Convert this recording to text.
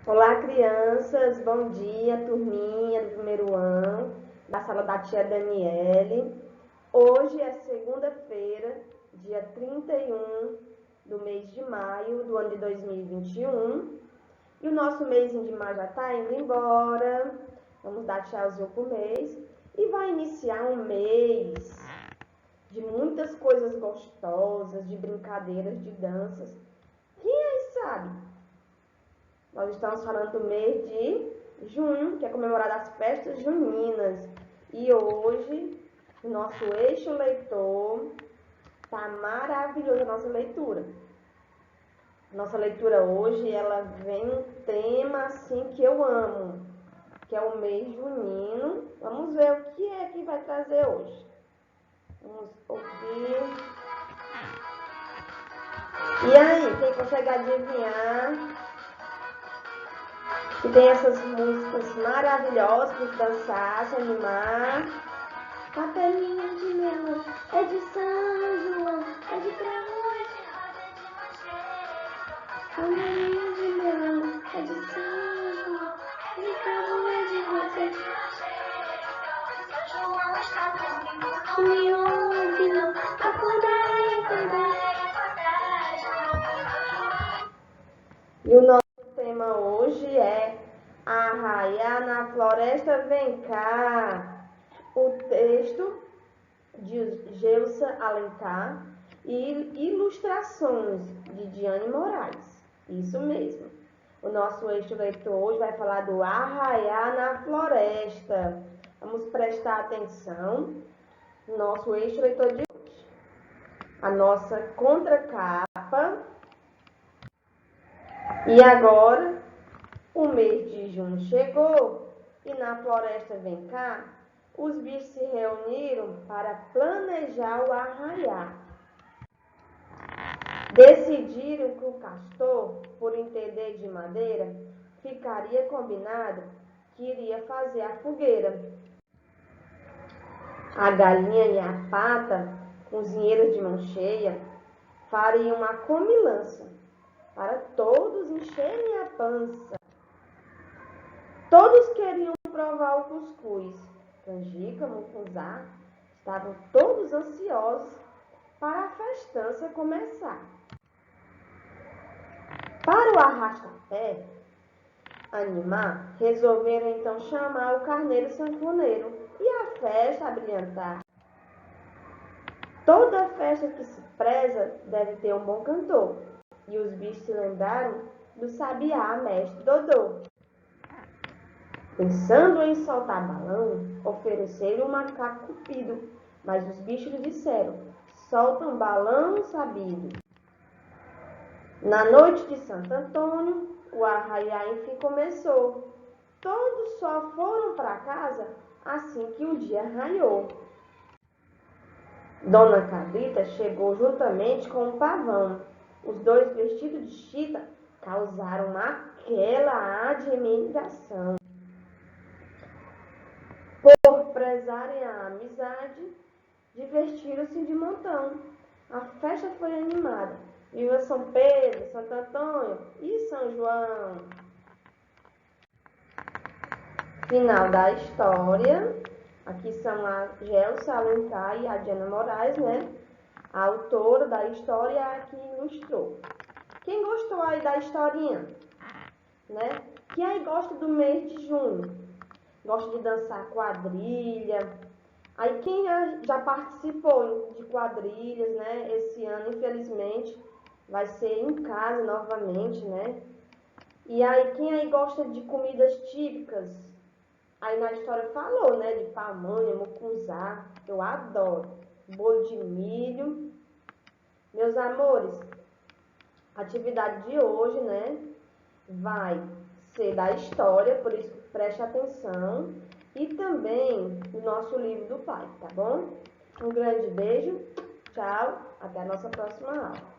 Olá, crianças, bom dia, turminha do primeiro ano, da sala da tia Daniele. Hoje é segunda-feira, dia 31 do mês de maio do ano de 2021. E o nosso mêsinho de maio já está indo embora. Vamos dar tchauzinho pro mês. E vai iniciar um mês de muitas coisas gostosas, de brincadeiras, de danças. Quem aí sabe? Nós estamos falando do mês de junho, que é comemorado as festas juninas. E hoje, o nosso eixo leitor, tá maravilhosa a nossa leitura. Nossa leitura hoje, ela vem um tema assim que eu amo, que é o mês junino. Vamos ver o que é que vai trazer hoje. Vamos ouvir. E aí, quem consegue adivinhar? Que tem essas músicas maravilhosas para dançar, se animar. Papelinha de mel é de São João, é de cravo. Papelinha de mel é de São João, é de cravo, é de rosa. São João está comigo, me ouve não, acordai, acordai. E o nosso tema hoje é Arraiá na Floresta, vem cá. O texto de Geusa Alencar e ilustrações de Diane Moraes. Isso mesmo. O nosso eixo leitor hoje vai falar do Arraiá na Floresta. Vamos prestar atenção no nosso eixo leitor de hoje. A nossa contracapa. E agora, o mês de junho chegou e na floresta vem cá, os bichos se reuniram para planejar o arraiá. Decidiram que o castor, por entender de madeira, ficaria combinado que iria fazer a fogueira. A galinha e a pata, cozinheiras de mão cheia, fariam uma comilança para todos encherem a pança. Todos queriam provar o cuscuz. Canjica, mucunzá, estavam todos ansiosos para a festança começar. Para o arrasta-pé animar, resolveram então chamar o carneiro sanfoneiro e a festa abrilhantar. Toda festa que se preza deve ter um bom cantor. E os bichos se lembraram do sabiá mestre Dodô. Pensando em soltar balão, ofereceram o macaco cupido, mas os bichos lhe disseram, soltam balão sabido. Na noite de Santo Antônio, o arraiá enfim começou. Todos só foram para casa assim que o dia raiou. Dona Cabrita chegou juntamente com o pavão. Os dois vestidos de chita causaram aquela admiração. Por prezarem a amizade, divertiram-se de montão. A festa foi animada. Viva São Pedro, Santo Antônio e São João. Final da história. Aqui são a Geusa Alencar e a Diane Moraes, né? A autora da história que ilustrou. Quem gostou aí da historinha? Né? Quem aí gosta do mês de junho? Gosta de dançar quadrilha? Aí quem já participou de quadrilhas, né? Esse ano, infelizmente, vai ser em casa novamente, né? E aí quem aí gosta de comidas típicas? Aí na história falou, né? De pamonha, mucunzá, eu adoro. Bolo de milho. Meus amores, a atividade de hoje, né? Vai ser da história, por isso preste atenção. E também o nosso livro do pai, tá bom? Um grande beijo, tchau, até a nossa próxima aula.